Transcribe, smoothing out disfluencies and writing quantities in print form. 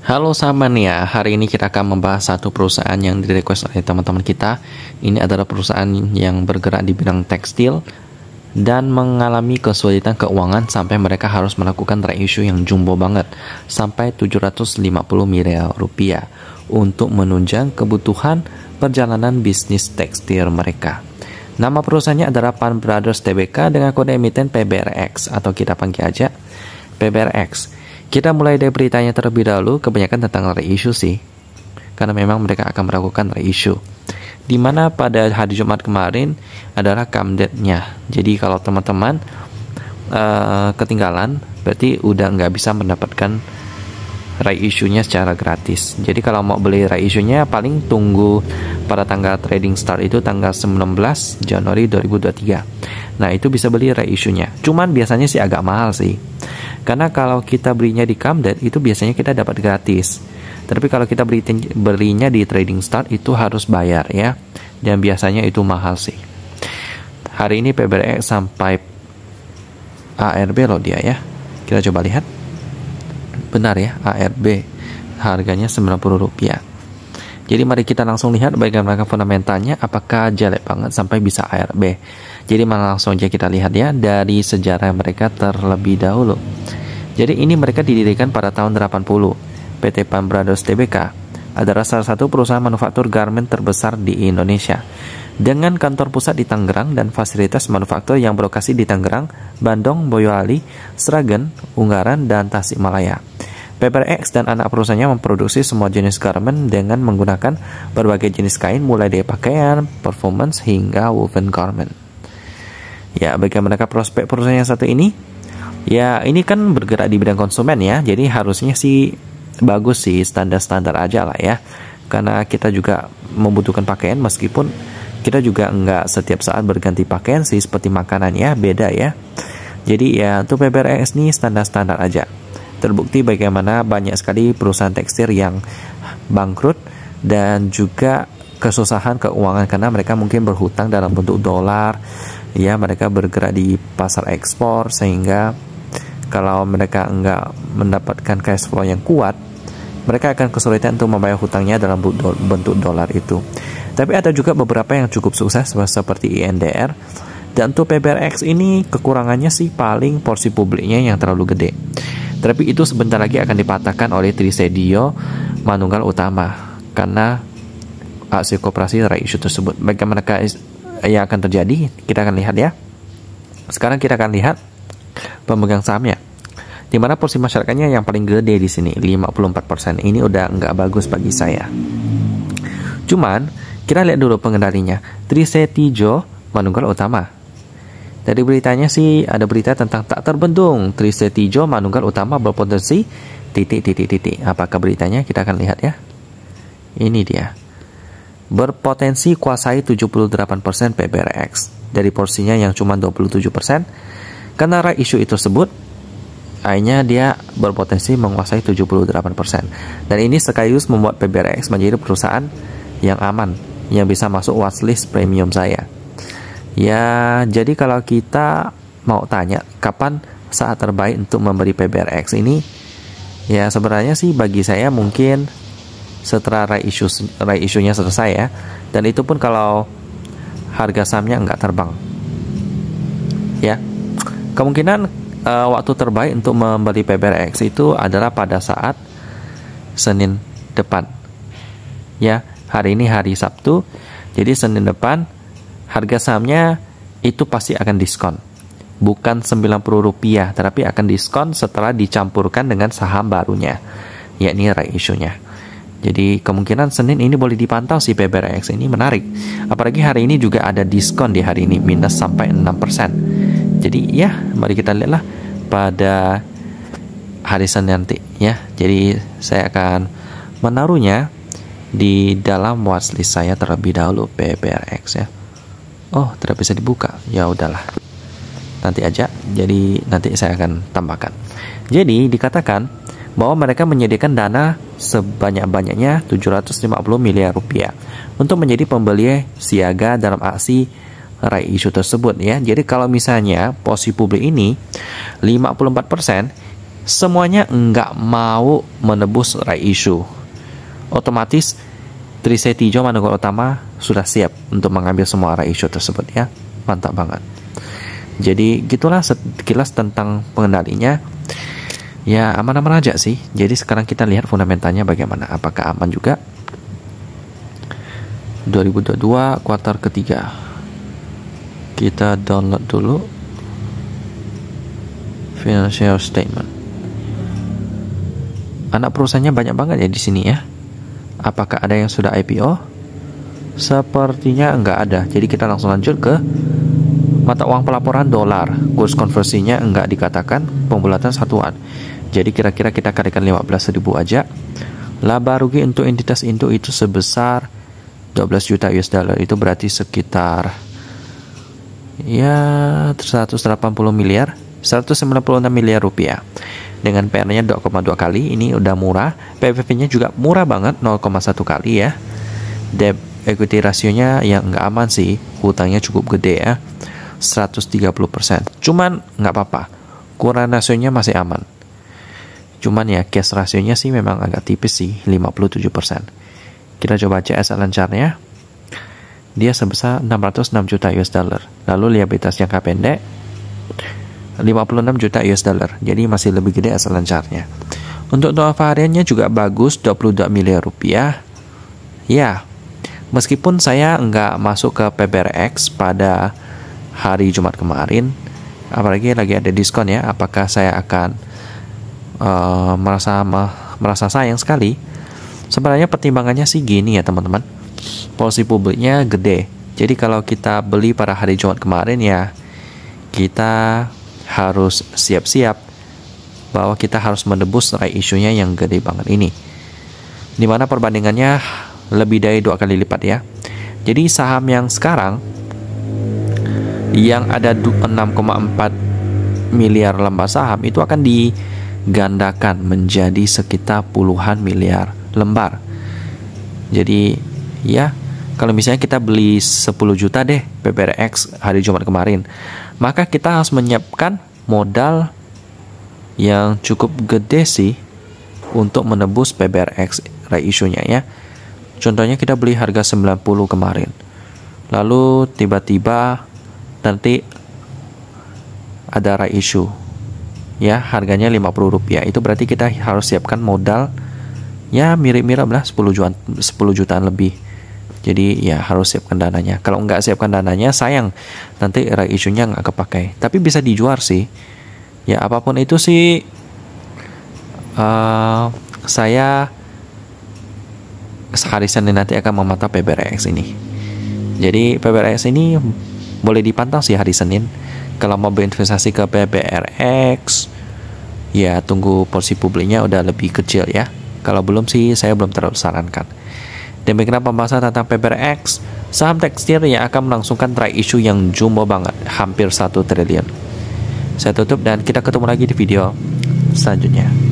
Halo sahabat ya, hari ini kita akan membahas satu perusahaan yang di-request oleh teman-teman kita. Ini adalah perusahaan yang bergerak di bidang tekstil dan mengalami kesulitan keuangan sampai mereka harus melakukan reissue yang jumbo banget, sampai 750 miliar rupiah untuk menunjang kebutuhan perjalanan bisnis tekstil mereka. Nama perusahaannya adalah Pan Brothers Tbk dengan kode emiten PBRX atau kita panggil aja PBRX. Kita mulai dari beritanya terlebih dahulu, kebanyakan tentang reissue sih. Karena memang mereka akan melakukan reissue. Di mana pada hari Jumat kemarin adalah come date-nya. Jadi kalau teman-teman ketinggalan, berarti udah nggak bisa mendapatkan reissue-nya secara gratis. Jadi kalau mau beli reissue-nya paling tunggu pada tanggal trading start itu tanggal 19 Januari 2023. Nah itu bisa beli reissue-nya. Cuman biasanya sih agak mahal sih. Karena kalau kita belinya di come date itu biasanya kita dapat gratis. Tapi kalau kita belinya di trading start itu harus bayar ya. Dan biasanya itu mahal sih. Hari ini PBRX sampai ARB loh dia ya. Kita coba lihat. Benar ya, ARB harganya Rp90. Jadi mari kita langsung lihat bagaimana fundamentalnya, apakah jelek banget sampai bisa ARB. Jadi langsung aja kita lihat ya dari sejarah mereka terlebih dahulu. Jadi ini mereka didirikan pada tahun 80. PT Pan Brothers Tbk adalah salah satu perusahaan manufaktur garment terbesar di Indonesia. Dengan kantor pusat di Tangerang dan fasilitas manufaktur yang berlokasi di Tangerang, Bandung, Boyolali, Sragen, Ungaran, dan Tasikmalaya. PBRX dan anak perusahaannya memproduksi semua jenis garment dengan menggunakan berbagai jenis kain mulai dari pakaian, performance, hingga woven garment. Ya, bagaimana prospek perusahaan yang satu ini? Ya, ini kan bergerak di bidang konsumen ya, jadi harusnya sih bagus sih, standar-standar aja lah ya. Karena kita juga membutuhkan pakaian meskipun kita juga nggak setiap saat berganti pakaian sih, seperti makanan ya, beda ya. Jadi ya untuk PBRX ini standar-standar aja. Terbukti bagaimana banyak sekali perusahaan tekstil yang bangkrut dan juga kesusahan keuangan karena mereka mungkin berhutang dalam bentuk dolar. Ya, mereka bergerak di pasar ekspor sehingga kalau mereka nggak mendapatkan cash flow yang kuat, mereka akan kesulitan untuk membayar hutangnya dalam bentuk dolar itu. Tapi ada juga beberapa yang cukup sukses seperti INDR. Dan untuk PBRX ini kekurangannya sih paling porsi publiknya yang terlalu gede. Tapi itu sebentar lagi akan dipatahkan oleh Trisedio Manunggal Utama karena aksi koperasi reissue tersebut. Bagaimana yang akan terjadi? Kita akan lihat ya. Sekarang kita akan lihat pemegang sahamnya. Di mana porsi masyarakatnya yang paling gede di sini 54%. Ini udah nggak bagus bagi saya. Cuman kita lihat dulu pengendalinya. Trisedio Manunggal Utama. Dari beritanya sih ada berita tentang tak terbendung Trisedio Manunggal Utama berpotensi ... Apakah beritanya? Kita akan lihat ya. Ini dia. Berpotensi kuasai 78% PBRX dari porsinya yang cuma 27%. Karena reissue itu tersebut, akhirnya dia berpotensi menguasai 78%. Dan ini sekaligus membuat PBRX menjadi perusahaan yang aman, yang bisa masuk watchlist premium saya. Ya, jadi kalau kita mau tanya kapan saat terbaik untuk membeli PBRX ini, ya sebenarnya sih bagi saya mungkin setelah reissue-nya selesai ya. Dan itu pun kalau harga sahamnya nggak terbang. Ya, kemungkinan waktu terbaik untuk membeli PBRX itu adalah pada saat Senin depan. Ya, hari ini hari Sabtu, jadi Senin depan harga sahamnya itu pasti akan diskon. Bukan Rp90, tetapi akan diskon setelah dicampurkan dengan saham barunya, yakni reissue-nya. Jadi kemungkinan Senin ini boleh dipantau si PBRX ini menarik. Apalagi hari ini juga ada diskon di hari ini, minus sampai 6%. Jadi ya, mari kita lihatlah pada hari Senin nanti ya. Jadi saya akan menaruhnya di dalam watchlist saya terlebih dahulu PBRX ya. Oh, tidak bisa dibuka. Ya udahlah. Nanti aja. Jadi nanti saya akan tambahkan. Jadi dikatakan bahwa mereka menyediakan dana sebanyak-banyaknya 750 miliar rupiah untuk menjadi pembeli siaga dalam aksi reissue tersebut ya. Jadi kalau misalnya posisi publik ini 54%, semuanya nggak mau menebus right issue. Otomatis Triseti Hijau Manunggal Utama sudah siap untuk mengambil semua right issue tersebut ya. Mantap banget. Jadi gitulah sekilas tentang pengendalinya. Ya aman-aman aja sih. Jadi sekarang kita lihat fundamentalnya bagaimana. Apakah aman juga? 2022 kuartal ketiga. Kita download dulu financial statement. Anak perusahaannya banyak banget ya di sini ya. Apakah ada yang sudah IPO? Sepertinya enggak ada. Jadi kita langsung lanjut ke mata uang pelaporan dolar. Kurs konversinya enggak dikatakan, pembulatan satuan. Jadi kira-kira kita kalikan 15.000 aja. Laba rugi untuk entitas induk itu sebesar 12 juta US dollar. Itu berarti sekitar ya 180 miliar, 196 miliar rupiah. Dengan PR-nya 2,2 kali, ini udah murah. PBV-nya juga murah banget, 0,1 kali ya. Debt equity rasionya yang nggak aman sih, hutangnya cukup gede ya, 130%. Cuman nggak apa-apa, kurang rasionya masih aman. Cuman ya cash rasionya sih memang agak tipis sih, 57%. Kita coba cek aset lancarnya. Dia sebesar 606 juta US dollar. Lalu liabilitas jangka pendek 56 juta US dollar. Jadi masih lebih gede aset lancarnya. Untuk doa hariannya juga bagus, 22 miliar rupiah. Ya, meskipun saya nggak masuk ke PBRX pada hari Jumat kemarin, apalagi lagi ada diskon ya, apakah saya akan merasa sayang sekali? Sebenarnya pertimbangannya sih gini ya teman-teman, porsi publiknya gede. Jadi kalau kita beli pada hari Jumat kemarin ya, kita harus siap-siap bahwa kita harus menebus right issue-nya yang gede banget ini, dimana perbandingannya lebih dari 2 kali lipat ya. Jadi saham yang sekarang yang ada 6,4 miliar lembar saham itu akan digandakan menjadi sekitar puluhan miliar lembar. Jadi ya, kalau misalnya kita beli 10 juta deh PBRX hari Jumat kemarin, maka kita harus menyiapkan modal yang cukup gede sih untuk menebus PBRX right issue-nya ya. Contohnya kita beli harga 90 kemarin, lalu tiba-tiba nanti ada right issue ya, harganya 50 rupiah. Itu berarti kita harus siapkan modal ya mirip-mirip lah 10 jutaan lebih. Jadi ya harus siapkan dananya. Kalau nggak siapkan dananya, sayang nanti right issue-nya nggak kepakai. Tapi bisa dijual sih. Ya apapun itu sih, saya hari Senin nanti akan memantau PBRX ini. Jadi PBRX ini boleh dipantau sih hari Senin. Kalau mau berinvestasi ke PBRX, ya tunggu porsi publiknya udah lebih kecil ya. Kalau belum sih, saya belum terlalu sarankan. Demikian pembahasan tentang PBRX, saham tekstil yang akan melangsungkan right issue yang jumbo banget, hampir 1 triliun. Saya tutup dan kita ketemu lagi di video selanjutnya.